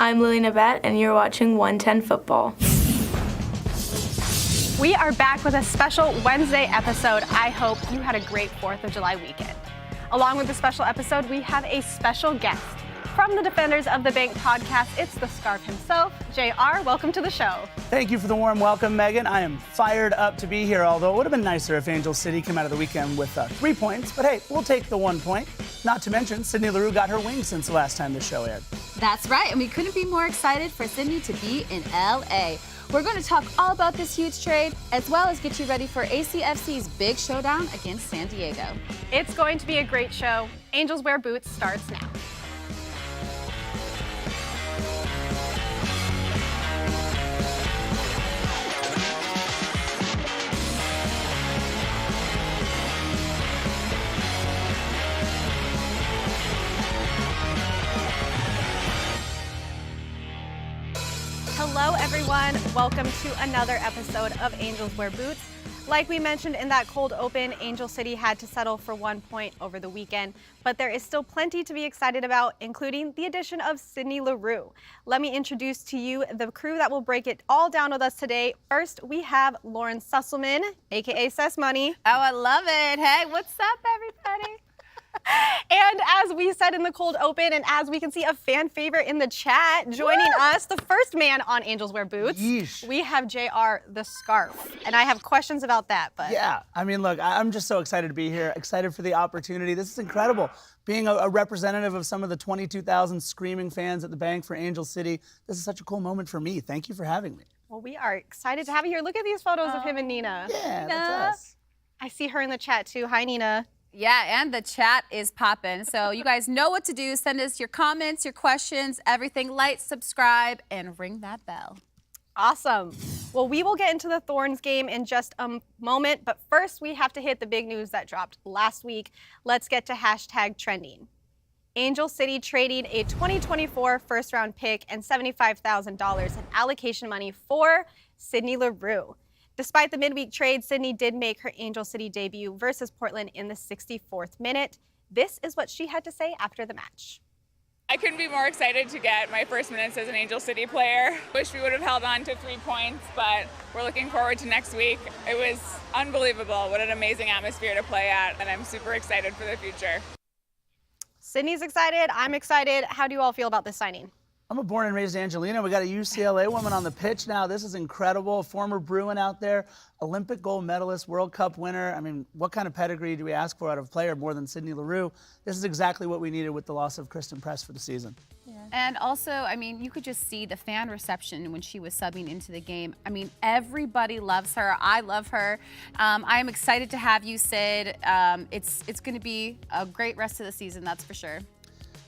I'm Lily Nabat, and you're watching 110 Football. We are back with a special Wednesday episode. I hope you had a great 4th of July weekend. Along with the special episode, we have a special guest. From the Defenders of the Bank podcast, it's the Scarf himself. JR, welcome to the show. Thank you for the warm welcome, Megan. I am fired up to be here, although it would have been nicer if Angel City came out of the weekend with 3 points. But hey, we'll take the 1 point. Not to mention, Sydney Leroux got her wings since the last time the show aired. That's right, and we couldn't be more excited for Sydney to be in LA. We're going to talk all about this huge trade, as well as get you ready for ACFC's big showdown against San Diego. It's going to be a great show. Angels Wear Boots starts now. Hello, everyone. Welcome to another episode of Angels Wear Boots. Like we mentioned in that cold open, Angel City had to settle for 1 point over the weekend, but there is still plenty to be excited about, including the addition of Sydney Leroux. Let me introduce to you the crew that will break it all down with us today. First, we have Lauren Sesselmann, aka Sess Money. Oh, I love it. Hey, what's up, everybody? And as we said in the cold open, and as we can see a fan favorite in the chat, joining us, the first man on Angels Wear Boots, Yeesh. we have JR the Scarf. And I have questions about that, but Yeah, I mean, look, I'm just so excited to be here, excited for the opportunity. This is incredible. Being a representative of some of the 22,000 screaming fans at the Bank for Angel City, this is such a cool moment for me. Thank you for having me. well, we are excited to have you here. Look at these photos of him and Nina. Yeah, that's us. I see her in the chat too. Hi, Nina. Yeah, and the chat is popping. So you guys know what to do. Send us your comments, your questions, everything. Like, subscribe, and ring that bell. Awesome. Well, we will get into the Thorns game in just a moment, but first we have to hit the big news that dropped last week. Let's get to #trending. Angel City trading a 2024 first-round pick and $75,000 in allocation money for Sydney Leroux. Despite the midweek trade, Sydney did make her Angel City debut versus Portland in the 64th minute. This is what she had to say after the match. I couldn't be more excited to get my first minutes as an Angel City player. Wish we would have held on to 3 points, but we're looking forward to next week. It was unbelievable. What an amazing atmosphere to play at, and I'm super excited for the future. Sydney's excited. I'm excited. How do you all feel about this signing? I'm a born and raised Angelina. We got a UCLA woman on the pitch now. This is incredible. Former Bruin out there, Olympic gold medalist, World Cup winner. I mean, what kind of pedigree do we ask for out of a player more than Sydney Leroux? This is exactly what we needed with the loss of Christen Press for the season. Yeah. And also, I mean, you could just see the fan reception when she was subbing into the game. I mean, everybody loves her. I love her. I am excited to have you, Sid. It's going to be a great rest of the season, that's for sure.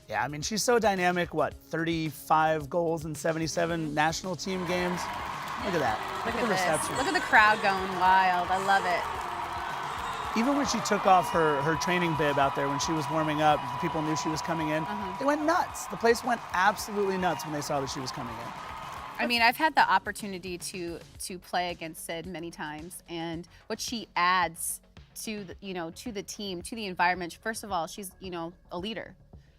Yeah, I mean, she's so dynamic. 35 goals in 77 national team games. Look at that. Look the at this. reception. Look at the crowd going wild. I love it. Even when she took off her training bib out there when she was warming up, people knew she was coming in. They went nuts. The place went absolutely nuts when they saw that she was coming in. I mean, I've had the opportunity to play against Sid many times, and what she adds to the team, to the environment. First of all, she's a leader,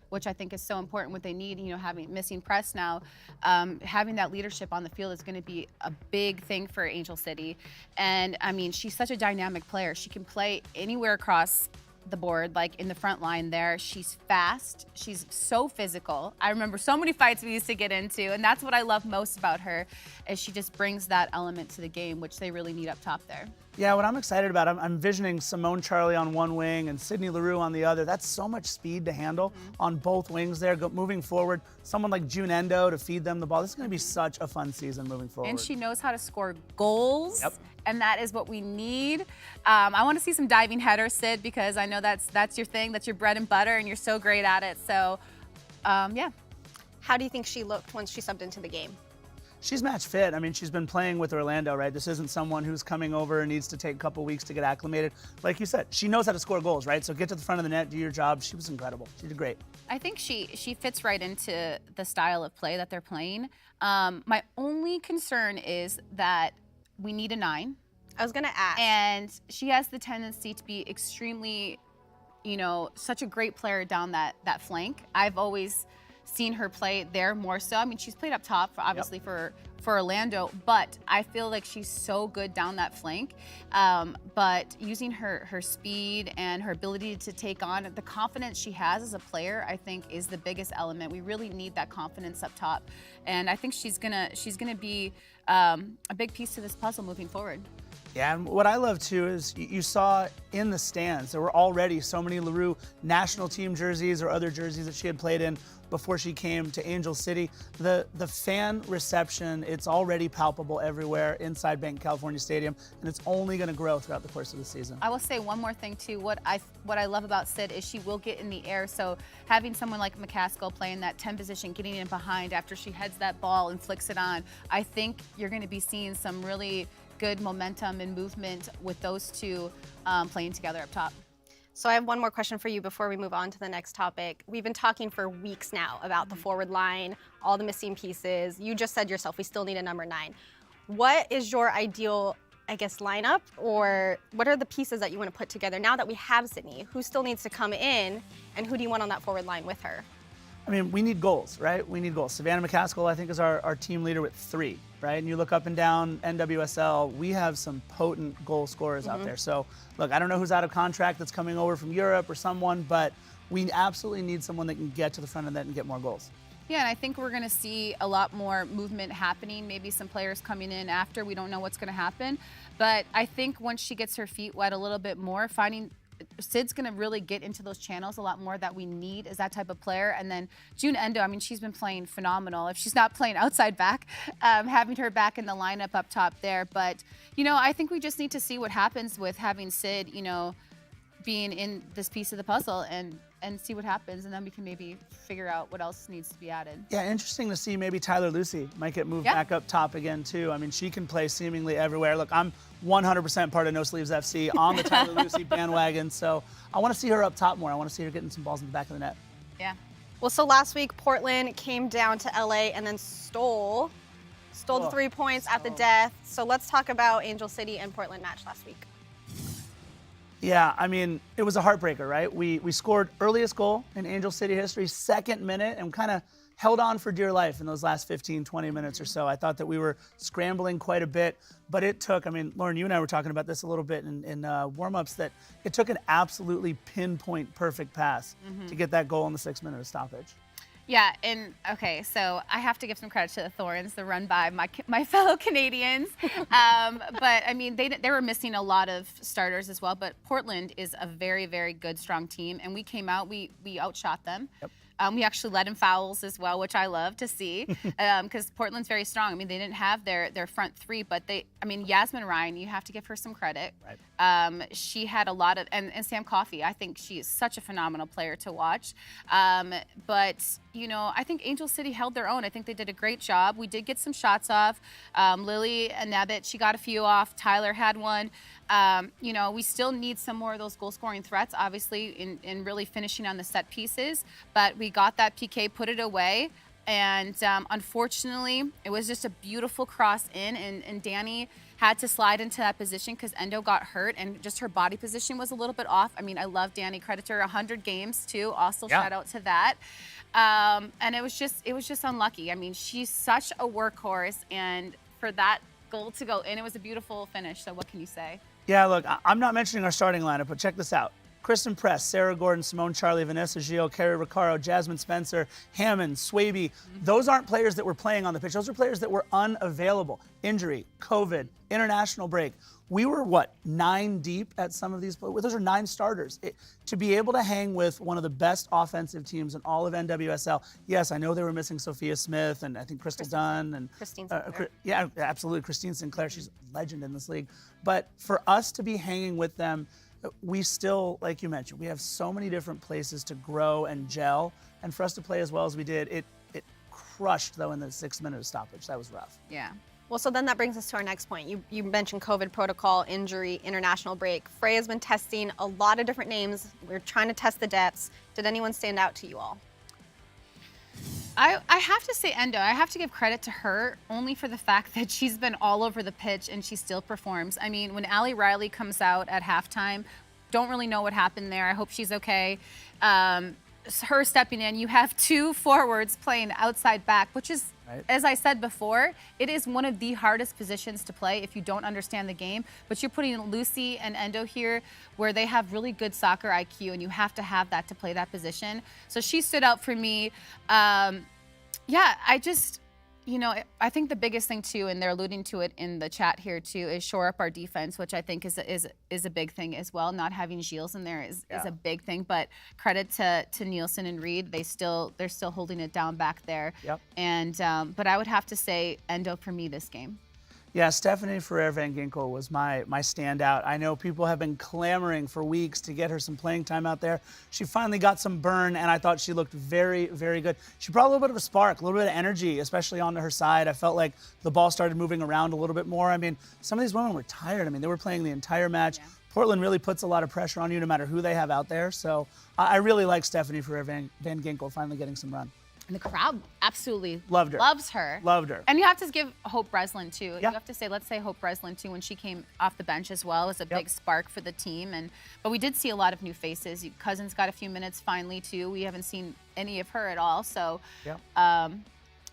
which I think is so important. What they need, having missing Press now, having that leadership on the field is going to be a big thing for Angel City. And I mean, she's such a dynamic player. She can play anywhere across the board, like in the front line there. She's fast. She's so physical. I remember so many fights we used to get into, and that's what I love most about her, is she just brings that element to the game, which they really need up top there. Yeah, what I'm excited about, I'm envisioning Simone Charlie on one wing and Sydney Leroux on the other. That's so much speed to handle on both wings there. Moving forward, someone like June Endo to feed them the ball. This is going to be such a fun season moving forward. And she knows how to score goals. Yep. And that is what we need. I want to see some diving headers, Sid, because I know that's your thing. That's your bread and butter, and you're so great at it. So, yeah. How do you think she looked once she subbed into the game? She's match fit. I mean, she's been playing with Orlando, right? This isn't someone who's coming over and needs to take a couple weeks to get acclimated. Like you said, she knows how to score goals, right? So get to the front of the net, do your job. She was incredible. She did great. I think she fits right into the style of play that they're playing. My only concern is that we need a 9. I was going to ask. And she has the tendency to be extremely, such a great player down that flank. I've always seen her play there more so. I mean, she's played up top, obviously, for Orlando, but I feel like she's so good down that flank. But using her speed and her ability to take on, the confidence she has as a player, I think is the biggest element. We really need that confidence up top, and I think she's gonna be a big piece to this puzzle moving forward. Yeah, and what I love too is you saw in the stands, there were already so many Leroux national team jerseys or other jerseys that she had played in before she came to Angel City. The fan reception, it's already palpable everywhere inside Banc California Stadium, and it's only going to grow throughout the course of the season. I will say one more thing too. What I love about Sid is she will get in the air. So having someone like McCaskill playing that 10 position, getting in behind after she heads that ball and flicks it on, I think you're going to be seeing some really good momentum and movement with those two playing together up top. So I have one more question for you before we move on to the next topic. We've been talking for weeks now about the forward line, all the missing pieces. You just said yourself, we still need a number 9. What is your ideal, I guess, lineup, or what are the pieces that you want to put together now that we have Sydney? Who still needs to come in, and who do you want on that forward line with her? I mean, we need goals, right? We need goals. Savannah McCaskill, I think, is our team leader with 3, right? And you look up and down NWSL, we have some potent goal scorers out there. So, look, I don't know who's out of contract that's coming over from Europe or someone, but we absolutely need someone that can get to the front of that and get more goals. Yeah, and I think we're going to see a lot more movement happening, maybe some players coming in after. We don't know what's going to happen. But I think once she gets her feet wet a little bit more, Sid's going to really get into those channels a lot more that we need as that type of player. And then June Endo, I mean, she's been playing phenomenal. If she's not playing outside back, having her back in the lineup up top there. But, I think we just need to see what happens with having Sid, being in this piece of the puzzle and see what happens, and then we can maybe figure out what else needs to be added. Yeah, interesting to see maybe Tyler Lucy might get moved back up top again too. I mean, she can play seemingly everywhere. Look, I'm 100% part of No Sleeves FC on the Tyler Lucy bandwagon, so I want to see her up top more. I want to see her getting some balls in the back of the net. Yeah. Well, so last week Portland came down to LA and then stole the 3 points at the death. So let's talk about Angel City and Portland match last week. Yeah, I mean, it was a heartbreaker, right? We scored earliest goal in Angel City history, 2nd minute, and kind of held on for dear life in those last 15, 20 minutes or so. I thought that we were scrambling quite a bit, but it took, I mean, Lauren, you and I were talking about this a little bit in warm-ups, that it took an absolutely pinpoint perfect pass to get that goal in the 6th minute of stoppage. Yeah, and okay, so I have to give some credit to the Thorns, the run by my fellow Canadians. But I mean, they were missing a lot of starters as well. But Portland is a very, very good, strong team, and we came out, we outshot them. Yep. We actually led in fouls as well, which I love to see, because Portland's very strong. I mean, they didn't have their front 3, but Yasmin Ryan, you have to give her some credit. Right. She had a lot of, and Sam Coffey, I think she is such a phenomenal player to watch. But, I think Angel City held their own. I think they did a great job. We did get some shots off. Lily Nebbit, she got a few off. Tyler had one. We still need some more of those goal-scoring threats, obviously, in really finishing on the set pieces. But we got that PK, put it away, and unfortunately, it was just a beautiful cross in, and Danny had to slide into that position because Endo got hurt, and just her body position was a little bit off. I mean, I love Danny. Credit to her, 100 games, too. Also, shout out to that. And it was just unlucky. I mean, she's such a workhorse, and for that goal to go in, it was a beautiful finish. So what can you say? Yeah, look, I'm not mentioning our starting lineup, but check this out. Christen Press, Sarah Gordon, Simone Charlie, Vanessa Gio, Carrie Riccaro, Jasmine Spencer, Hammond, Swaby. Those aren't players that were playing on the pitch. Those are players that were unavailable. Injury, COVID, international break. We were, 9 deep at some of these players? Those are 9 starters. To be able to hang with one of the best offensive teams in all of NWSL, yes, I know they were missing Sophia Smith and I think Crystal Dunn. And Christine Sinclair. Yeah, absolutely. Christine Sinclair, she's a legend in this league. But for us to be hanging with them, we still, like you mentioned, we have so many different places to grow and gel. And for us to play as well as we did, it crushed, though, in the 6th minute of stoppage. That was rough. Yeah. Well, so then that brings us to our next point. You mentioned COVID protocol, injury, international break. Freya's been testing a lot of different names. We're trying to test the depths. Did anyone stand out to you all? I have to say Endo. I have to give credit to her only for the fact that she's been all over the pitch and she still performs. I mean, when Allie Riley comes out at halftime, don't really know what happened there. I hope she's okay. her stepping in. You have two forwards playing outside back, which is, right, as I said before, it is one of the hardest positions to play if you don't understand the game. But you're putting Lucy and Endo here where they have really good soccer IQ, and you have to have that to play that position. So she stood out for me. Yeah, I think the biggest thing too, and they're alluding to it in the chat here too, is shore up our defense, which I think is a big thing as well. Not having Gilles in there is a big thing. But credit to Nielsen and Reed, they're still holding it down back there. Yep. And but I would have to say Endo for me this game. Yeah, Stephanie Ferrer Van Ginkel was my standout. I know people have been clamoring for weeks to get her some playing time out there. She finally got some burn, and I thought she looked very, very good. She brought a little bit of a spark, a little bit of energy, especially onto her side. I felt like the ball started moving around a little bit more. I mean, some of these women were tired. I mean, they were playing the entire match. Yeah. Portland really puts a lot of pressure on you no matter who they have out there. So I really like Stephanie Ferrer Van Ginkel finally getting some run. And the crowd absolutely loved her. Loves her. Loved her. And you have to give Hope Breslin too. Yeah. You have to say, let's say Hope Breslin too, when she came off the bench as well, as a big spark for the team. But we did see a lot of new faces. Cousins got a few minutes finally too. We haven't seen any of her at all. So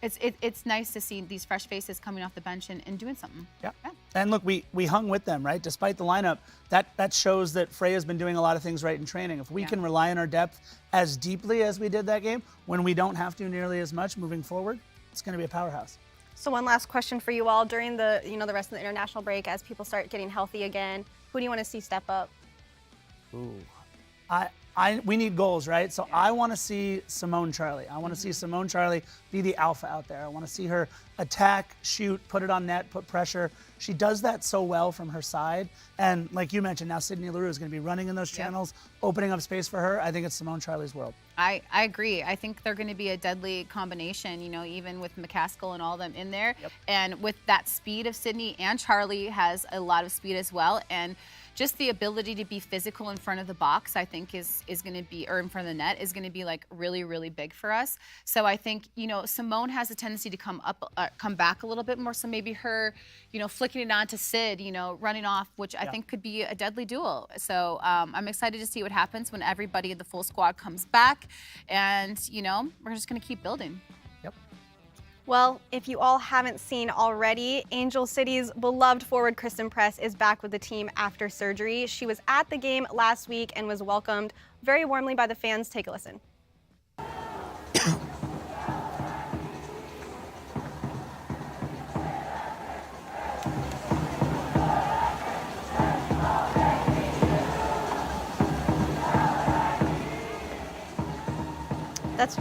it's nice to see these fresh faces coming off the bench and doing something. Yeah. And look, we hung with them, right? Despite the lineup, that shows that Freya's been doing a lot of things right in training. If we can rely on our depth as deeply as we did that game, when we don't have to nearly as much moving forward, it's going to be a powerhouse. So one last question for you all during the rest of the international break, as people start getting healthy again, who do you want to see step up? Ooh, we need goals, right? So I want to see Simone Charlie. I want to see Simone Charlie be the alpha out there. I want to see her attack, shoot, put it on net, put pressure. She does that so well from her side. And like you mentioned, now Sydney Leroux is going to be running in those channels, opening up space for her. I think it's Simone Charlie's world. I agree. I think they're going to be a deadly combination, even with McCaskill and all of them in there. Yep. And with that speed of Sydney, and Charlie has a lot of speed as well. And just the ability to be physical in front of the box, I think is going to be, or in front of the net, is going to be like really, really big for us. So I think, Simone has a tendency to come back a little bit more. So maybe her, flicking it on to Sid, running off, which I think could be a deadly duel. So I'm excited to see what happens when everybody in the full squad comes back. And, we're just going to keep building. Well, if you all haven't seen already, Angel City's beloved forward Christen Press is back with the team after surgery. She was at the game last week and was welcomed very warmly by the fans. Take a listen. That's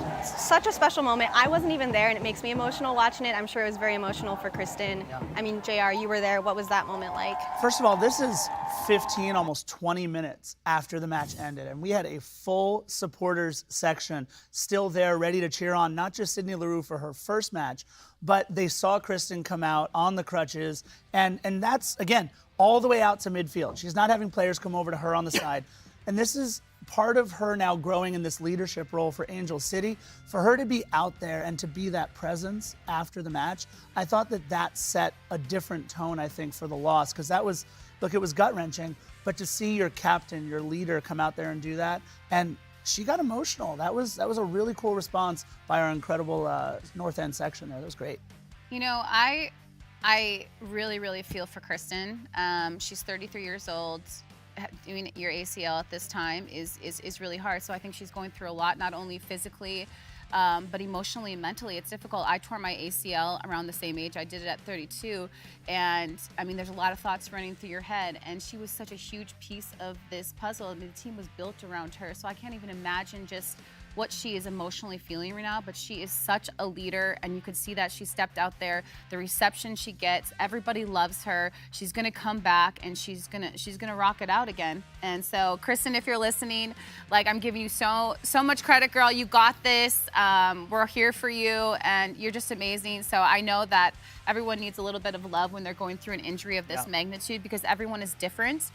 such a special moment. I wasn't even there, and it makes me emotional watching it. I'm sure it was very emotional for Christen. Yeah. I mean, JR, you were there. What was that moment like? First of all, this is 15, almost 20 minutes after the match ended, and we had a full supporters section still there ready to cheer on not just Sydney Leroux for her first match, but they saw Christen come out on the crutches, and that's, again, all the way out to midfield. She's not having players come over to her on the side. And this is part of her now growing in this leadership role for Angel City. For her to be out there and to be that presence after the match, I thought that set a different tone, I think, for the loss. Because that was, look, it was gut-wrenching, but to see your captain, your leader come out there and do that, and she got emotional. That was a really cool response by our incredible North End section there. That was great. I really, really feel for Christen. She's 33 years old. Doing your ACL at this time is really hard. So I think she's going through a lot, not only physically, but emotionally and mentally. It's difficult. I tore my ACL around the same age. I did it at 32. And I mean, there's a lot of thoughts running through your head. And she was such a huge piece of this puzzle. I mean, the team was built around her. So I can't even imagine just what she is emotionally feeling right now, but she is such a leader, and you could see that she stepped out there. The reception she gets, everybody loves her. She's gonna come back, and she's gonna rock it out again. And so, Christen, if you're listening, like, I'm giving you so much credit, girl. You got this. We're here for you, and you're just amazing. So I know that everyone needs a little bit of love when they're going through an injury of this magnitude, because everyone is different.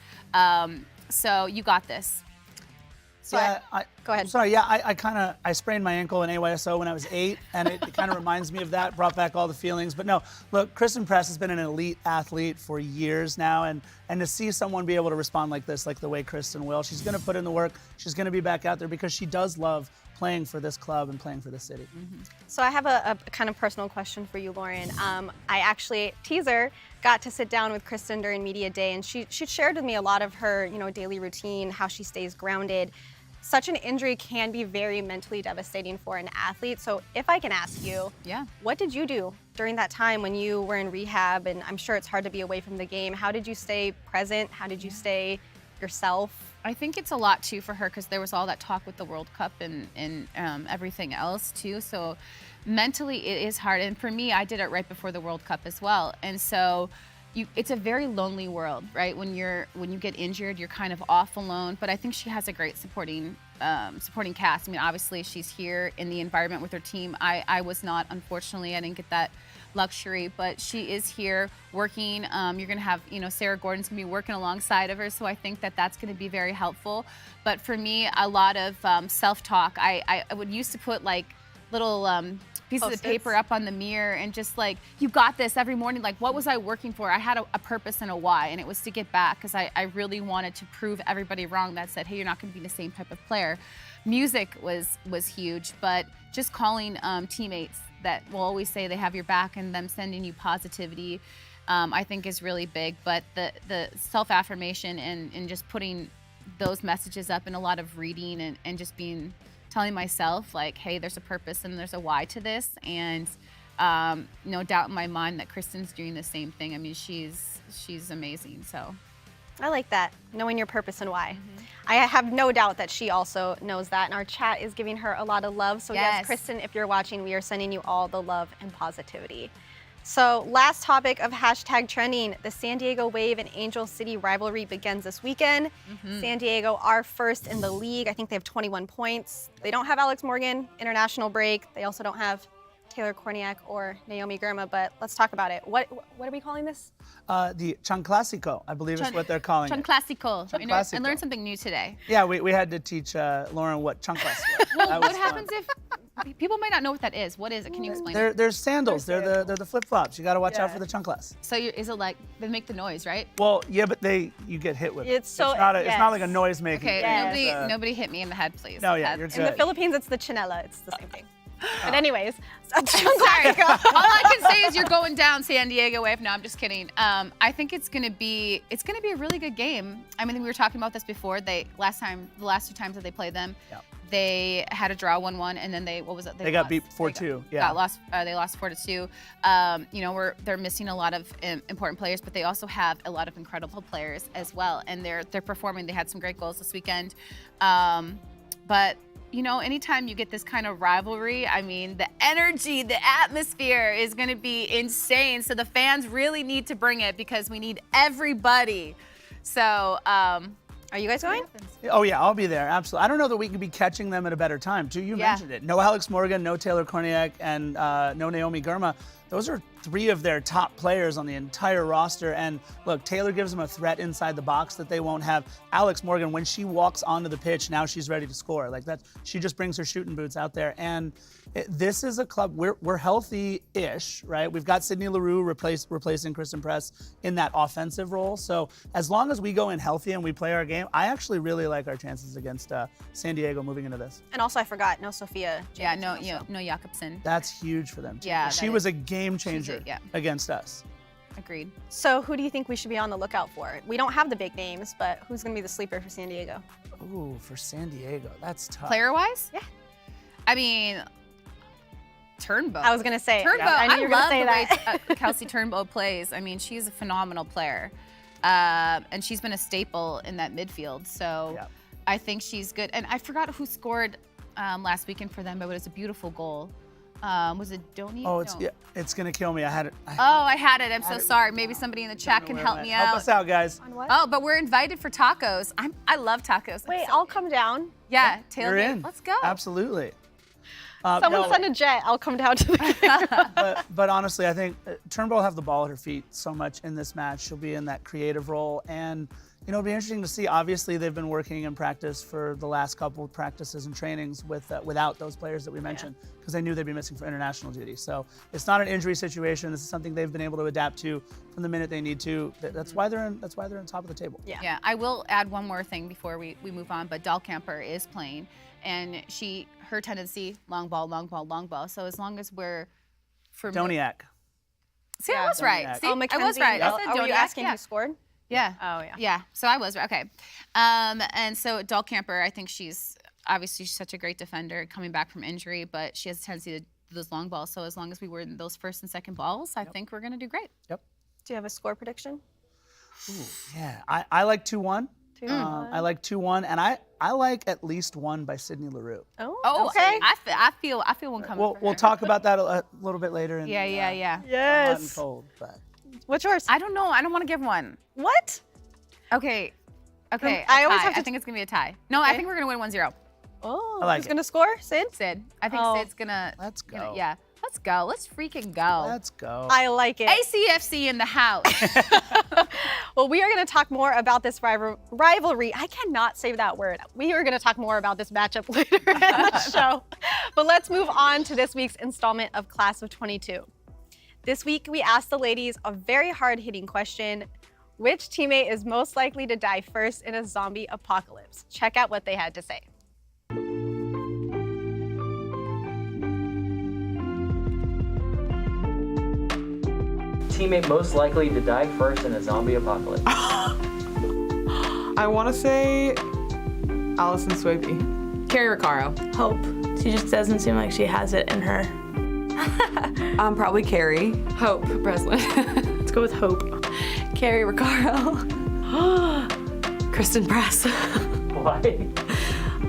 So you got this. So go ahead. Sorry, I sprained my ankle in AYSO when I was 8, and it kind of reminds me of that, brought back all the feelings. But no, look, Christen Press has been an elite athlete for years now, and to see someone be able to respond like this, like the way Christen will, she's going to put in the work, she's going to be back out there because she does love playing for this club and playing for the city. So I have a kind of personal question for you, Lauren. I actually, teaser, got to sit down with Christen during media day, and she shared with me a lot of her, daily routine, how she stays grounded. Such an injury can be very mentally devastating for an athlete. So if I can ask you, what did you do during that time when you were in rehab? And I'm sure it's hard to be away from the game. How did you stay present? How did you stay yourself? I think it's a lot too for her because there was all that talk with the World Cup and everything else too. So mentally it is hard. And for me, I did it right before the World Cup as well. And so it's a very lonely world, right? When you get injured, you're kind of off alone. But I think she has a great supporting cast. I mean, obviously she's here in the environment with her team. I was not, unfortunately. I didn't get that luxury, but she is here working. You're gonna have, Sarah Gordon's gonna be working alongside of her, so I think that that's gonna be very helpful. But for me, a lot of self-talk. I would used to put like little pieces of paper up on the mirror and just like, you got this every morning. Like, what was I working for? I had a purpose and a why, and it was to get back because I really wanted to prove everybody wrong that said, hey, you're not gonna be the same type of player. Music was huge, but just calling teammates that will always say they have your back and them sending you positivity, I think is really big. But the self-affirmation and just putting those messages up and a lot of reading and just telling myself like, hey, there's a purpose and there's a why to this. And no doubt in my mind that Christen's doing the same thing. I mean, she's amazing, so. I like that, knowing your purpose and why. I have no doubt that she also knows that, and our chat is giving her a lot of love. So yes, Christen, if you're watching, we are sending you all the love and positivity. So last topic of hashtag trending, the San Diego Wave and Angel City rivalry begins this weekend. San Diego are first in the league. I think they have 21 points. They don't have Alex Morgan, international break. They also don't have Taylor Korniak or Naomi Girma, but let's talk about it. What are we calling this? The Chanclásico, I believe is what they're calling it. Chanclásico. I learned something new today. Yeah, we had to teach Lauren what chanclas were. Well, what happens if people might not know what that is? What is it? Can you explain it? They're sandals. They're the flip-flops. You got to watch out for the chanclas. So is it like they make the noise, right? Well, yeah, but you get hit with it. It's not like a noise-making thing. Okay, nobody hit me in the head, please. No, yeah, you're good. In the Philippines, it's the chinela. It's the same thing. But anyways, sorry. All I can say is you're going down San Diego Wave. No, I'm just kidding. I think it's gonna be a really good game. I mean, we were talking about this before. The last two times that they played them, they had a draw 1-1, and then they got lost. Beat 4-2. Yeah, they lost 4-2. They're missing a lot of important players, but they also have a lot of incredible players as well, and they're performing. They had some great goals this weekend, but. Anytime you get this kind of rivalry, I mean, the energy, the atmosphere is going to be insane. So the fans really need to bring it because we need everybody. So, are you guys going? Oh, yeah, I'll be there. Absolutely. I don't know that we could be catching them at a better time, too. You mentioned it. No Alex Morgan, no Taylor Korniak, and no Naomi Girma. Those are three of their top players on the entire roster. And look, Taylor gives them a threat inside the box that they won't have. Alex Morgan, when she walks onto the pitch, now she's ready to score. Like that, she just brings her shooting boots out there. And this is a club, we're healthy-ish, right? We've got Sydney Leroux replacing Christen Press in that offensive role. So as long as we go in healthy and we play our game, I actually really like our chances against San Diego moving into this. And also, I forgot, no Sophia. Yeah, no Jakobsen. That's huge for them, too. Yeah, she was a game changer against us. Agreed. So who do you think we should be on the lookout for? We don't have the big names, but who's going to be the sleeper for San Diego? Ooh, for San Diego, that's tough. Player-wise? Yeah. I mean, Turnbow. I was going to say. Turnbow. I knew you were going to say that. Way Kelsey Turnbow plays. I mean, she's a phenomenal player. And she's been a staple in that midfield. So I think she's good. And I forgot who scored last weekend for them, but it was a beautiful goal. Was it Donnie? Oh, it's gonna kill me. I had it. I had it. I'm so sorry. Maybe somebody in the chat can help me out. Help us out, guys. On what? Oh, but we're invited for tacos. I love tacos. Wait, I'll come down. Yeah, You're in. Let's go. Absolutely. Someone send a jet. I'll come down to the but honestly, I think Turnbull will have the ball at her feet so much in this match. She'll be in that creative role, and it'll be interesting to see. Obviously, they've been working in practice for the last couple of practices and trainings without those players that we mentioned because they knew they'd be missing for international duty. So it's not an injury situation. This is something they've been able to adapt to from the minute they need to. That's why they're in top of the table. Yeah. I will add one more thing before we move on. But Dahlkamper is playing, and her tendency, long ball, long ball, long ball. So as long as we're for me, Doniak. see, I was right. Doniak. See, Oh, I was Mackenzie. right. I Oh, said are you Doniak, asking yeah. who scored? Yeah. Oh, yeah. Yeah. So I was right. Okay. And so Dahlkamper, I think she's such a great defender coming back from injury, but she has a tendency to do those long balls. So as long as we were in those first and second balls, I think we're going to do great. Yep. Do you have a score prediction? Yeah, I like 2-1. 2-1. I like 2-1, and I like at least one by Sydney Leroux. Oh, okay. I feel one coming. We'll talk about that a little bit later. In Yeah. Hot and Yes. cold, but What's yours? I don't know. I don't want to give one. What? Okay. Okay. I a always tie. have to- I think it's gonna be a tie. No, Okay. I think we're gonna win 1-0. Oh, I like who's it. going to score? Sid? Sid. I think Oh. Sid's gonna. Let's go. Yeah. Let's go. Let's freaking go. let's go. I like it. ACFC in the house. Well, we are going to talk more about this rivalry. I cannot say that word. We are going to talk more about this matchup later in the show. But let's move on to this week's installment of Class of 22. This week, we asked the ladies a very hard-hitting question. Which teammate is most likely to die first in a zombie apocalypse? Check out what they had to say. Teammate most likely to die first in a zombie apocalypse. I want to say Allison Swaype. Carrie Recaro. Hope. She just doesn't seem like she has it in her. Probably Carrie. Hope Breslin. Let's go with Hope. Carrie Recaro. Christen Press. Why?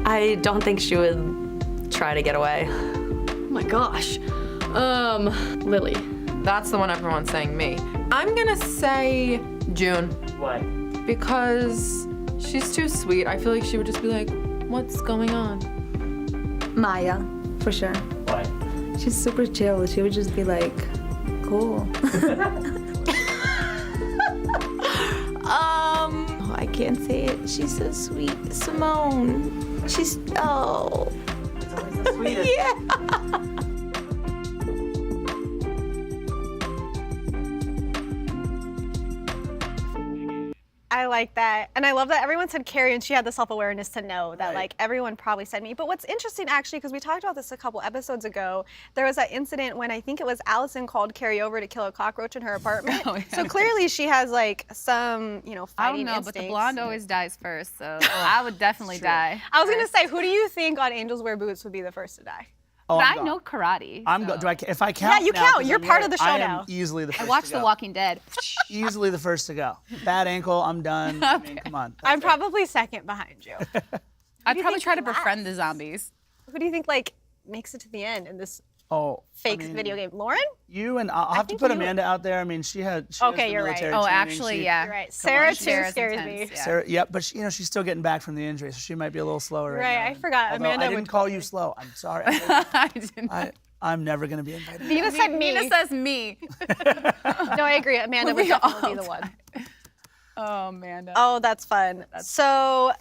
I don't think she would try to get away. Oh my gosh. Lily. That's the one everyone's saying me. I'm gonna say June Why? because she's too sweet. I feel like she would just be like, what's going on? Maya, for sure. Why? She's super chill. She would just be like, cool. Oh, I can't say it. She's so sweet. Simone. She's, oh. It's always the sweetest. Yeah. I like that. And I love that everyone said Carrie and she had the self-awareness to know that Right. like everyone probably said me. But what's interesting actually, because we talked about this a couple episodes ago, there was that incident when I think it was Allison called Carrie over to kill a cockroach in her apartment. Oh, yeah. So clearly she has like some, I fighting don't know, but the instincts. blonde always dies first, so I would definitely die. I was gonna say, who do you think on Angels Wear Boots would be the first to die? Oh, But I'm I gone. know karate. I'm so. go. If I count? Yeah, you now, count. 'cause You're I'm part here, of the show I now. am easily the first. I watched to The go. Walking Dead. Easily the first to go. Bad ankle. I'm done. I mean, come on. I'm probably second behind you. I'd you probably think try to lasts? befriend the zombies. Who do you think like makes it to the end in this Oh, fake I mean, video game? Lauren? You and I'll have to think put you- Amanda out there. I mean, she has Okay, the you're right. military Oh, training. actually, She- yeah. You're right. Sarah too Sarah's scares intense, me. yeah. Sarah, yep, but she's still getting back from the injury, so she might be a little slower right Right, now. I forgot. Although Amanda I would didn't call you totally- slow. I'm sorry. I didn't. I'm never gonna be invited. Nina said me. Nina says me. No, I agree. Amanda would We definitely be all the one. Oh, Amanda. Oh, that's fun. So,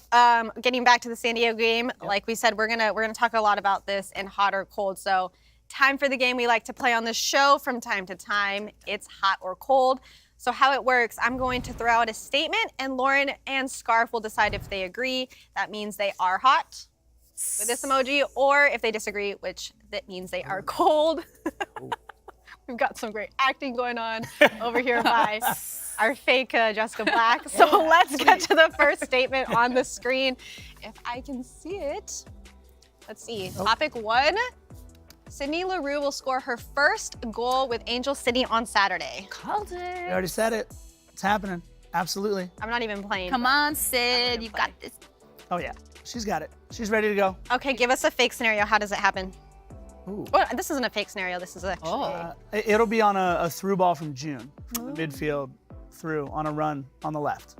getting back to the San Diego game, like we said, we're gonna talk a lot about this in hot or cold. So, time for the game we like to play on this show from time to time. It's hot or cold. So how it works, I'm going to throw out a statement, and Lauren and Scarf will decide if they agree. That means they are hot with this emoji, or if they disagree, which that means they are cold. We've got some great acting going on over here by our fake Jessica Black. So let's get to the first statement on the screen. If I can see it. Let's see. Topic 1. Sydney Leroux will score her first goal with Angel City on Saturday. Called You it. already said it. It's happening. Absolutely. I'm not even playing. Come but- on, Sid. You got this. Oh yeah, she's got it. She's ready to go. Okay, give us a fake scenario. How does it happen? Ooh. Well, this isn't a fake scenario. This is actually. It'll be on a through ball from June, from the midfield through on a run on the left.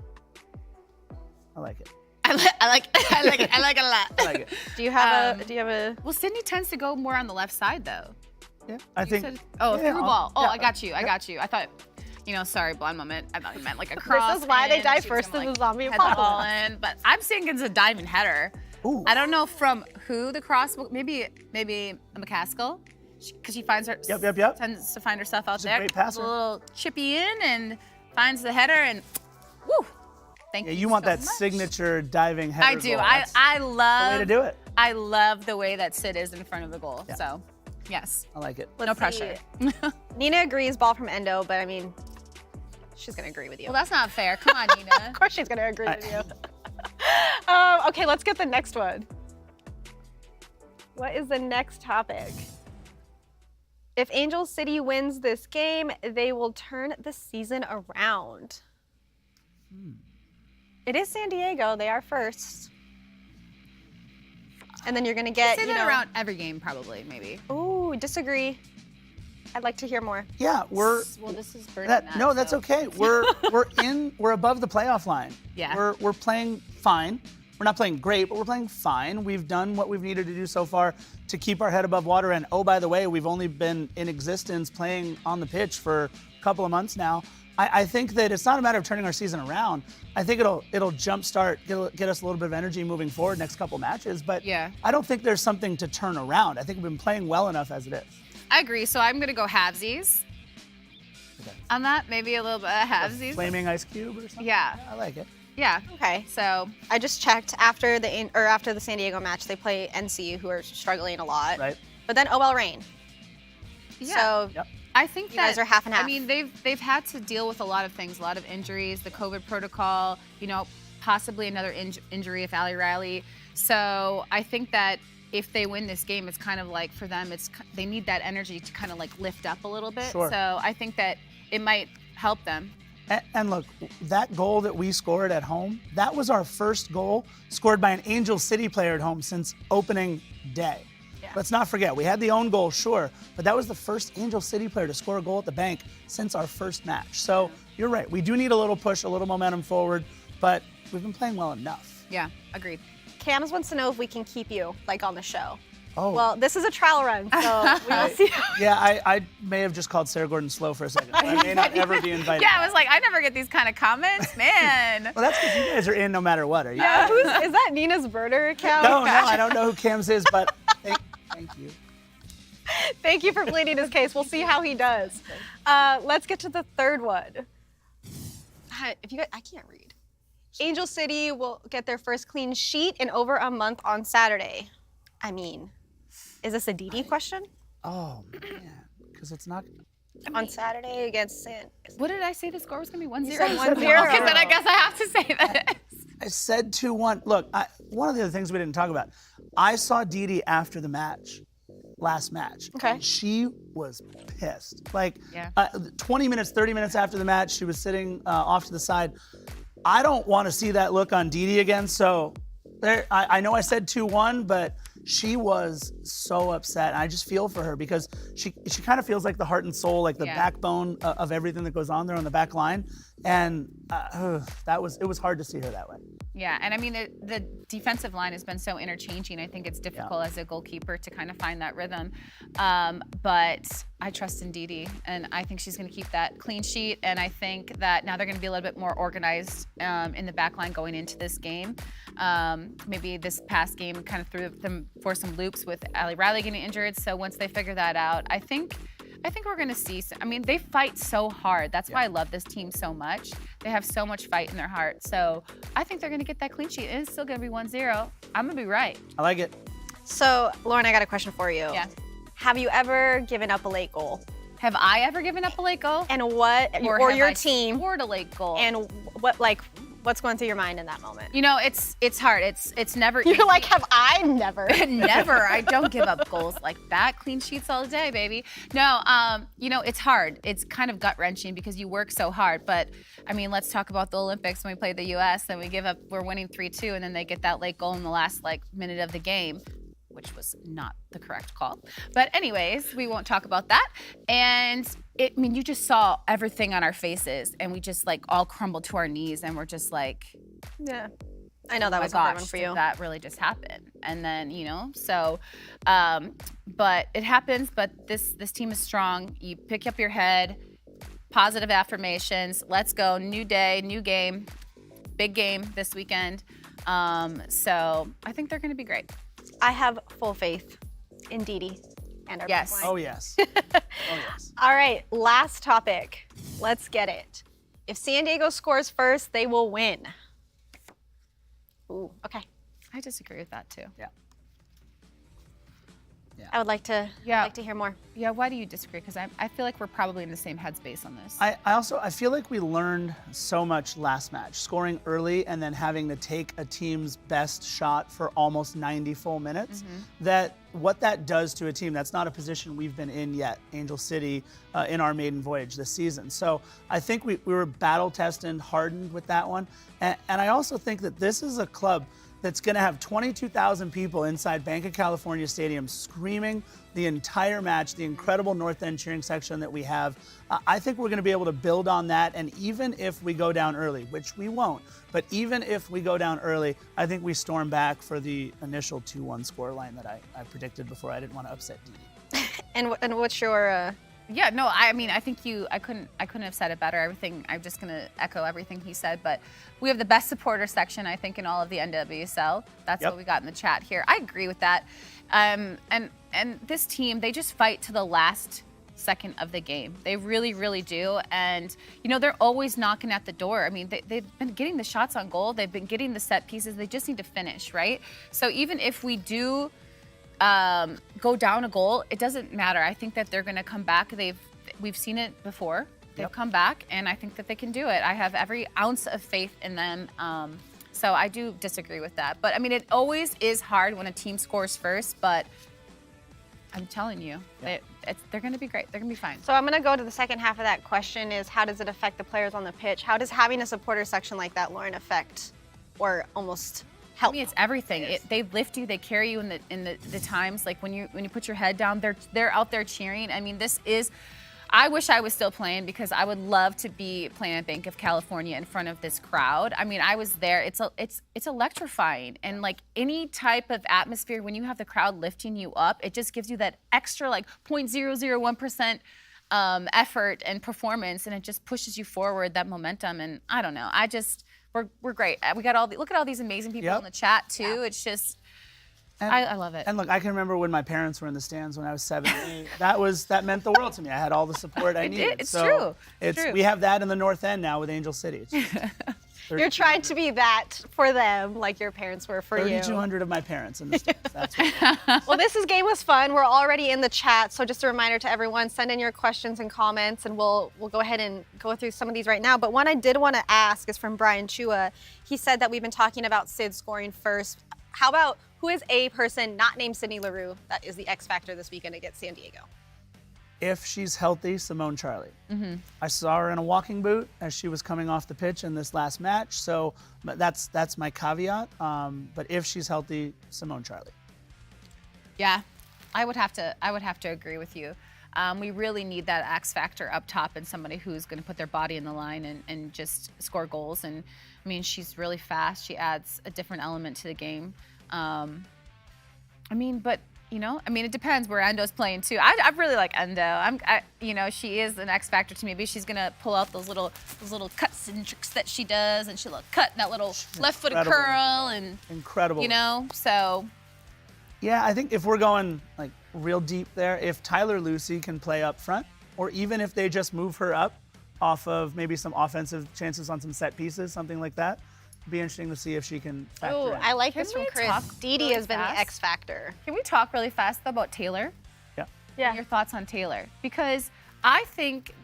I like it. I like it a lot. I like it. Do you have a? Well, Sydney tends to go more on the left side, though. Yeah, I You think. said- oh, yeah, through I'll- ball. Oh, yeah, I got you. I got you. I thought, sorry, blind moment. I thought you meant like a cross. This is why they in, die she was first gonna, in the zombie head the ball apocalypse. in, but I'm thinking it's a diving header. Ooh. I don't know from who the cross. Maybe a McCaskill, because she finds her. Yep. Tends to find herself out She's a there. great passer. A little chippy in and finds the header and, woo. Thank Yeah, you. you want so that much. signature diving header. I do. goal. That's I the love. way to do it. I love the way that Sid is in front of the goal. Yeah. So, yes. I like it. No pressure. Nina agrees, ball from Endo, but I mean, she's gonna agree with you. Well, that's not fair. Come on, Nina. Of course she's gonna agree with you. Okay, let's get the next one. What is the next topic? If Angel City wins this game, they will turn the season around. It is San Diego. They are first. And then you're going to get, Say that around every game, probably, maybe. Ooh, disagree. I'd like to hear more. Yeah, we're. Well, this is burning that. No, that's so. okay. We're above the playoff line. Yeah. We're playing fine. We're not playing great, but we're playing fine. We've done what we've needed to do so far to keep our head above water. And oh, by the way, we've only been in existence playing on the pitch for a couple of months now. I think that it's not a matter of turning our season around. I think it'll jumpstart, get us a little bit of energy moving forward next couple matches. But Yeah. I don't think there's something to turn around. I think we've been playing well enough as it is. I agree. So I'm going to go halvesies. Okay. On that, maybe a little bit of halvesies. Flaming ice cube or something? Yeah. I like it. Yeah. Okay. So I just checked after the San Diego match, they play NC, who are struggling a lot. Right. But then OL Reign. yeah. So Yep. I think You that guys are half and half. I mean, they've had to deal with a lot of things, a lot of injuries, the COVID protocol, possibly another injury if Allie Riley. So I think that if they win this game, it's kind of like for them, they need that energy to kind of like lift up a little bit. Sure. So I think that it might help them. And look, that goal that we scored at home, that was our first goal scored by an Angel City player at home since opening day. Yeah. Let's not forget, we had the own goal, sure, but that was the first Angel City player to score a goal at the Bank since our first match. So you're right, we do need a little push, a little momentum forward, but we've been playing well enough. Yeah, agreed. Cams wants to know if we can keep you on the show. Oh. Well, this is a trial run, so we will see. Yeah, I may have just called Sarah Gordon slow for a second. So I may not ever be invited. Yeah, I was like, I never get these kind of comments, man. Well, that's because you guys are in no matter what, are you? Is that Nina's burner account? No, I don't know who Cams is, but thank you. Thank you for pleading his case. We'll see how he does. Let's get to the third one. I can't read. Angel City will get their first clean sheet in over a month on Saturday. I mean, is this a DD question? Oh, man, because it's not. On Saturday against San. What did I say the score was going to be 1-0? said 1-0. Okay, then I guess I have to say this. I said 2-1. Look, one of the other things we didn't talk about, I saw Dee Dee after the match, last match. Okay. And she was pissed. Like, Yeah. 20 minutes, 30 minutes after the match, she was sitting off to the side. I don't want to see that look on Dee Dee again, so I know I said 2-1, but she was so upset. And I just feel for her because she kind of feels like the heart and soul, like the backbone of everything that goes on there on the back line. And it was hard to see her that way. Yeah, and I mean, the defensive line has been so interchanging. I think it's difficult as a goalkeeper to kind of find that rhythm. But I trust in Dee Dee, and I think she's going to keep that clean sheet. And I think that now they're going to be a little bit more organized in the back line going into this game. Maybe this past game kind of threw them for some loops with Allie Riley getting injured. So once they figure that out, I think we're going to see. I mean, they fight so hard. That's why I love this team so much. They have so much fight in their heart. So I think they're going to get that clean sheet. And it's still going to be 1-0. I'm going to be right. I like it. So, Lauren, I got a question for you. Yeah. Have you ever given up a late goal? Have I ever given up a late goal? And what, or have your I team, scored a late goal? and what's going through your mind in that moment? It's hard. It's never easy. You're like, have I? Never. Never. I don't give up goals like that. Clean sheets all day, baby. No, it's hard. It's kind of gut-wrenching because you work so hard. But, I mean, let's talk about the Olympics when we played the U.S. Then we're winning 3-2, and then they get that late goal in the last, minute of the game, which was not the correct call. But anyways, we won't talk about that. And you just saw everything on our faces, and we just, all crumbled to our knees, and we're just like, Yeah. I know that oh was my a hard gosh, one for did you. that really just happened? And then, so, but it happens, but this team is strong. You pick up your head, positive affirmations, let's go, new day, new game, big game this weekend. So I think they're gonna be great. I have full faith in Dee Dee and our Yes. back line. Oh, yes. Oh, yes. All right, last topic. Let's get it. If San Diego scores first, they will win. Ooh, okay. I disagree with that too. Yeah. I would like to hear more. Yeah, why do you disagree? Because I feel like we're probably in the same headspace on this. I feel like we learned so much last match, scoring early and then having to take a team's best shot for almost 90 full minutes. That what that does to a team, that's not a position we've been in yet, Angel City, in our maiden voyage this season. So I think we were battle tested, hardened with that one. And I also think that this is a club that's going to have 22,000 people inside Banc of California Stadium screaming the entire match, the incredible North End cheering section that we have. I think we're going to be able to build on that, and even if we go down early, which we won't, but even if we go down early, I think we storm back for the initial 2-1 scoreline that I predicted before. I didn't want to upset Dee Dee. And what's your... Yeah, no, I mean, I think I couldn't have said it better. I'm just gonna echo everything he said, but we have the best supporter section, I think, in all of the NWSL. That's what we got in the chat here. I agree with that. And this team, they just fight to the last second of the game. They really, really do. And, you know, they're always knocking at the door. I mean, they've been getting the shots on goal. They've been getting the set pieces. They just need to finish, right? So even if we do go down a goal, it doesn't matter. I think that they're going to come back. We've seen it before. They've come back, and I think that they can do it. I have every ounce of faith in them. So I do disagree with that. But I mean, it always is hard when a team scores first, but I'm telling you, they're going to be great. They're going to be fine. So I'm going to go to the second half of that question is how does it affect the players on the pitch? How does having a supporter section like that, Lauren, affect or almost help? I mean, it's everything. They lift you. They carry you in the times like when you put your head down. They're out there cheering. I mean, this is. I wish I was still playing because I would love to be playing at Banc of California in front of this crowd. I mean, I was there. It's electrifying, and like any type of atmosphere, when you have the crowd lifting you up, it just gives you that extra like 0.001% effort and performance, and it just pushes you forward, that momentum. And I don't know. We're great. We got look at all these amazing people in the chat too. Yeah. It's just. I love it. And look, I can remember when my parents were in the stands when I was 7. that meant the world to me. I had all the support I needed. It's true. We have that in the North End now with Angel City. You're trying to be that for them, like your parents were for you. 3,200 of my parents in the stands. That's what Well, this game was fun. We're already in the chat, so just a reminder to everyone: send in your questions and comments, and we'll go ahead and go through some of these right now. But one I did want to ask is from Brian Chua. He said that we've been talking about Sid scoring first. How about who is a person not named Sydney Leroux that is the X factor this weekend against San Diego? If she's healthy, Simone Charlie. I saw her in a walking boot as she was coming off the pitch in this last match, so that's my caveat. But if she's healthy, Simone Charlie. Yeah, I would have to agree with you. We really need that X factor up top and somebody who's going to put their body in the line and just score goals. And I mean, she's really fast. She adds a different element to the game. It depends where Endo's playing too. I really like Endo. She is an X factor to me. Maybe she's gonna pull out those little cuts and tricks that she does, and she'll cut that little left-footed curl and incredible. So. Yeah, I think if we're going like real deep there, if Tyler Lucy can play up front, or even if they just move her up off of maybe some offensive chances on some set pieces, something like that. Be interesting to see if she can factor in. I like this from Chris. Dee Dee has been the X factor. Can we talk really fast about Taylor? Yeah. Your thoughts on Taylor? Because I think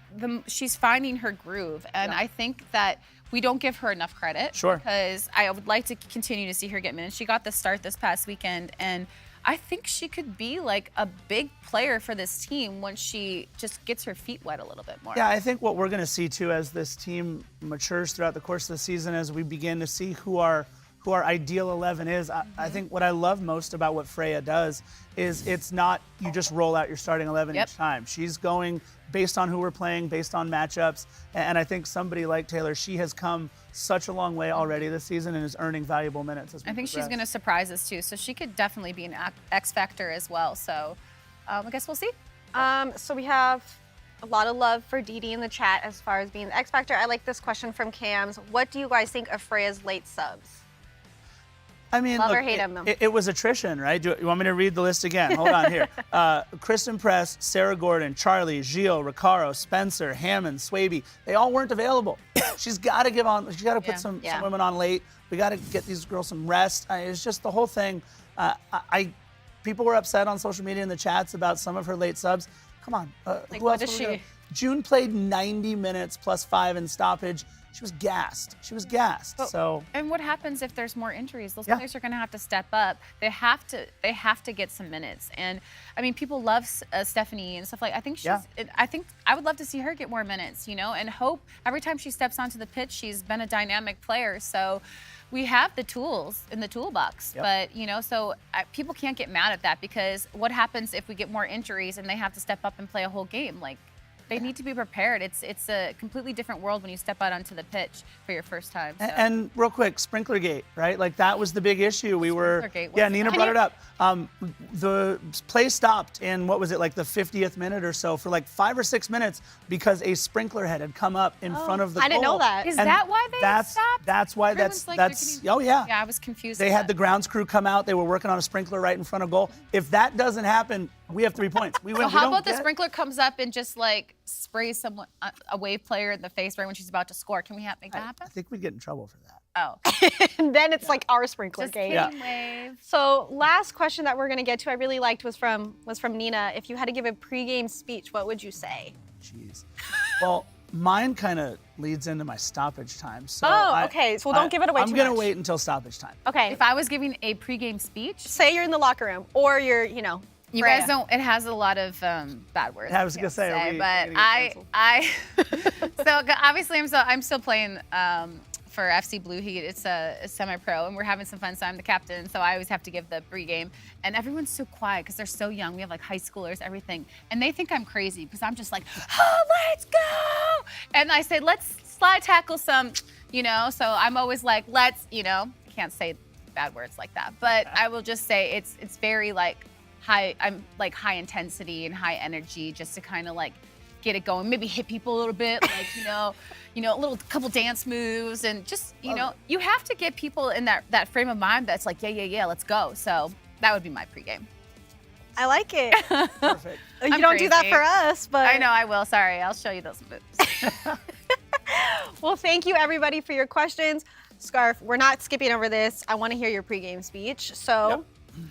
she's finding her groove, and I think that we don't give her enough credit. Sure. Because I would like to continue to see her get minutes. She got the start this past weekend, and I think she could be like a big player for this team once she just gets her feet wet a little bit more. Yeah, I think what we're going to see too as this team matures throughout the course of the season, as we begin to see who our ideal 11 is. I think what I love most about what Freya does is it's not you just roll out your starting 11 each time. She's going based on who we're playing, based on matchups, and I think somebody like Taylor, she has come such a long way already this season and is earning valuable minutes as we I think progress. She's going to surprise us too, so she could definitely be an X factor as well. So I guess we'll see. So we have a lot of love for Dee Dee in the chat as far as being the X factor. I like this question from Cams. What do you guys think of Freya's late subs? I mean, love look, or hate them. It was attrition, right? Do you want me to read the list again? Hold on here. Christen Press, Sarah Gordon, Charlie, Gio, Riccaro, Spencer, Hammond, Swaby. They all weren't available. She's got to give on. She's got to put some women on late. We got to get these girls some rest. It's just the whole thing. people were upset on social media in the chats about some of her late subs. Come on. Like, who what else is were we she? June played 90 minutes plus 5 in stoppage. She was gassed. And what happens if there's more injuries? Those Yeah. players are going to have to step up. They have to get some minutes. And I mean, people love Stephanie and stuff like. I think I would love to see her get more minutes, and hope every time she steps onto the pitch, she's been a dynamic player. So we have the tools in the toolbox, but people can't get mad at that, because what happens if we get more injuries and they have to step up and play a whole game? Like, they need to be prepared. It's a completely different world when you step out onto the pitch for your first time. So. And real quick, Sprinklergate, right? Like, that was the big issue. Nina brought it up. The play stopped in, what was it, like the 50th minute or so for like 5 or 6 minutes because a sprinkler head had come up in front of the goal. I didn't know that. Is that why they stopped? That's why Everyone's oh yeah. Yeah, I was confused. They had the grounds crew come out. They were working on a sprinkler right in front of goal. If that doesn't happen, we have 3 points. We win. So how about the sprinkler comes up and just like sprays someone, a wave player in the face right when she's about to score? Can we make that happen? I think we'd get in trouble for that. Oh. And then it's like our sprinkler Just game. kidding, wave. So last question that we're gonna get to, I really liked, was from Nina. If you had to give a pregame speech, what would you say? Jeez. Well, mine kind of leads into my stoppage time. So okay. So don't give it away too much. I'm gonna wait until stoppage time. Okay. If I was giving a pregame speech, say you're in the locker room, or you're, you guys don't. It has a lot of bad words. I was gonna say, but I. So obviously, I'm still playing for FC Blue Heat. It's a semi-pro, and we're having some fun. So I'm the captain, so I always have to give the pregame. And everyone's so quiet because they're so young. We have like high schoolers, everything, and they think I'm crazy because I'm just like, oh, let's go, and I say, let's slide tackle some, So I'm always like, let's, can't say bad words like that, but I will just say it's very like high. I'm like high intensity and high energy, just to kind of like get it going. Maybe hit people a little bit, like a little couple dance moves, and just you have to get people in that frame of mind that's like yeah, let's go. So that would be my pregame. I like it. Perfect. You don't do that for us, but I know I will. Sorry, I'll show you those moves. Well, thank you everybody for your questions. Scarf, we're not skipping over this. I want to hear your pregame speech. So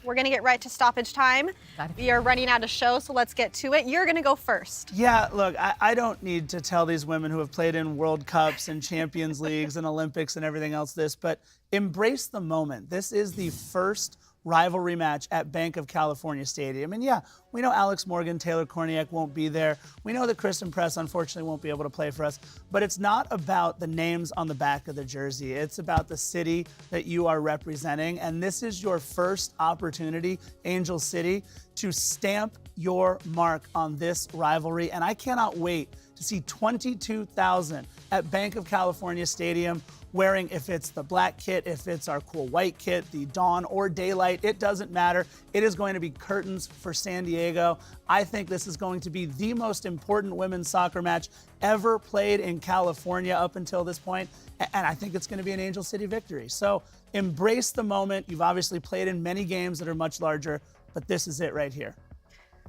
we're going to get right to stoppage time. We are running out of show, so let's get to it. You're going to go first. Yeah, look, I don't need to tell these women who have played in World Cups and Champions Leagues and Olympics and everything else this, but embrace the moment. This is the first rivalry match at Banc of California Stadium. And yeah, we know Alex Morgan, Taylor Korniak won't be there. We know that Christen Press unfortunately won't be able to play for us, but it's not about the names on the back of the jersey. It's about the city that you are representing. And this is your first opportunity, Angel City, to stamp your mark on this rivalry. And I cannot wait to see 22,000 at Banc of California Stadium wearing, if it's the black kit, if it's our cool white kit, the dawn or daylight, it doesn't matter. It is going to be curtains for San Diego. I think this is going to be the most important women's soccer match ever played in California up until this point, and I think it's going to be an Angel City victory. So embrace the moment. You've obviously played in many games that are much larger, but this is it right here.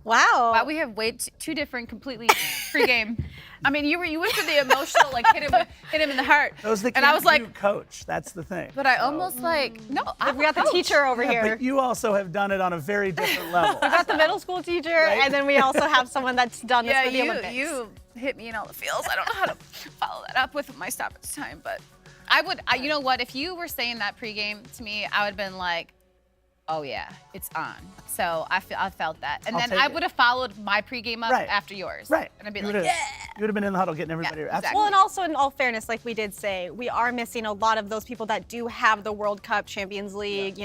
Wow. We have two different completely pregame. I mean, you went for the emotional, like hit him in the heart. And I was like, coach. That's the thing. But I almost we got the teacher over here. But you also have done it on a very different level. We got the middle school teacher, right? And then we also have someone that's done this for the Olympics. You hit me in all the feels. I don't know how to follow that up with my stoppage time, but I would. You know what? If you were saying that pregame to me, I would have been like, oh yeah, it's on. So I felt that. And then I would have followed my pregame up after yours. Right. And I'd be You like, would've- yeah. You would have been in the huddle getting everybody. Yeah, exactly. Well, and also in all fairness, like we did say, we are missing a lot of those people that do have the World Cup, Champions League,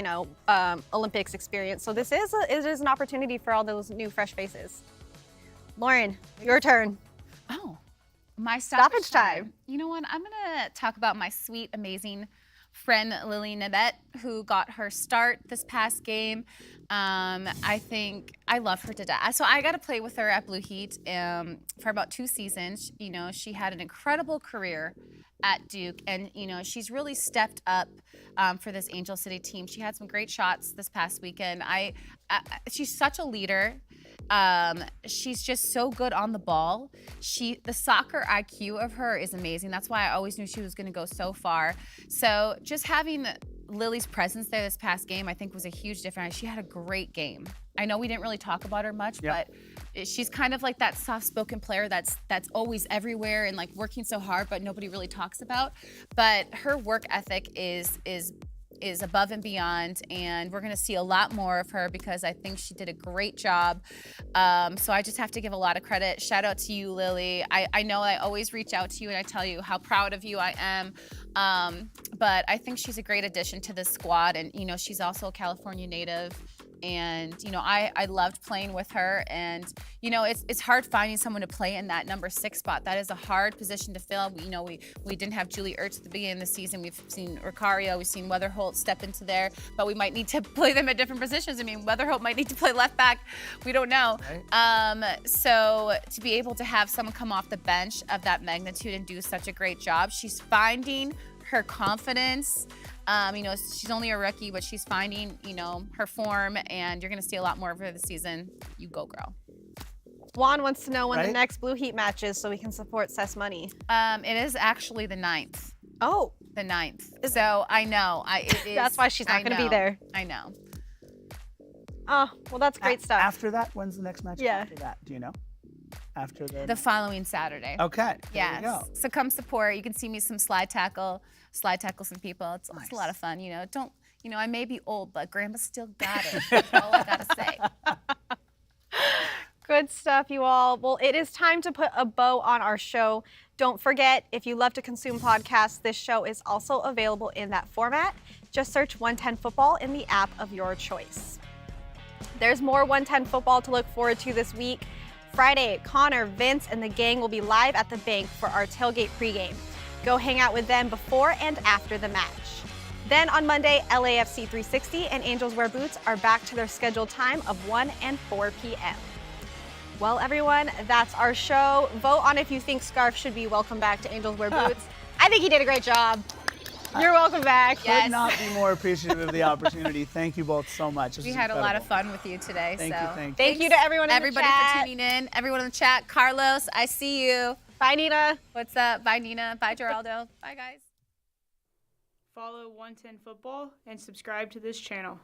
Olympics experience. So this is it is an opportunity for all those new, fresh faces. Lauren, your turn. Oh, my stoppage time. You know what? I'm gonna talk about my sweet, amazing friend Lily Nabet, who got her start this past game. I think I love her to death. So I got to play with her at Blue Heat for about 2 seasons. She had an incredible career at Duke, and she's really stepped up for this Angel City team. She had some great shots this past weekend. She's such a leader. She's just so good on the ball. The soccer IQ of her is amazing. That's why I always knew she was going to go so far. So just having Lily's presence there this past game, I think, was a huge difference. She had a great game. I know we didn't really talk about her much, Yeah. but she's kind of like that soft-spoken player that's always everywhere and like working so hard, but nobody really talks about. But her work ethic is above and beyond, and we're going to see a lot more of her because I think she did a great job. So I just have to give a lot of credit. Shout out to you, Lily. I know I always reach out to you and I tell you how proud of you I am. But I think she's a great addition to this squad, and you know, she's also a California native. And you know, I loved playing with her, and you know, it's hard finding someone to play in that number 6 spot. That is a hard position to fill. We didn't have Julie Ertz at the beginning of the season. We've seen Rocario, we've seen Weatherholt step into there, but we might need to play them at different positions. I mean, Weatherholt might need to play left back. We don't know. Right. So to be able to have someone come off the bench of that magnitude and do such a great job, she's finding her confidence. You know, she's only a rookie, but she's finding, you know, her form, and you're going to see a lot more of her this season. You go, girl. Juan wants to know when the Right? next Blue Heat match is so we can support Sess Money. It is actually the 9th. Oh, The 9th. So I know. It is, that's why she's not going to be there. I know. Oh, well, that's great stuff. After that, when's the next match? Yeah. After that, do you know? After The following Saturday. Okay. There Yes. you go. So come support. You can see me some slide tackle some people. It's a lot of fun. You know, I may be old, but Grandma still got it. That's all I gotta say. Good stuff, you all. Well, it is time to put a bow on our show. Don't forget, if you love to consume podcasts, this show is also available in that format. Just search 110 Football in the app of your choice. There's more 110 Football to look forward to this week. Friday, Connor, Vince, and the gang will be live at the Bank for our tailgate pregame. Go hang out with them before and after the match. Then on Monday, LAFC 360 and Angels Wear Boots are back to their scheduled time of 1 and 4 p.m. Well, everyone, that's our show. Vote on if you think Scarf should be welcome back to Angels Wear Boots. I think he did a great job. You're welcome back. Could not be more appreciative of the opportunity. Thank you both so much. This We was had a lot of incredible. fun with you today. Thank so you, thank you. Thank you to everyone in everybody the chat. for tuning in. Everyone in the chat. Carlos, I see you. Bye, Nina. What's up? Bye, Nina. Bye, Geraldo. Bye, guys. Follow 110 Football and subscribe to this channel.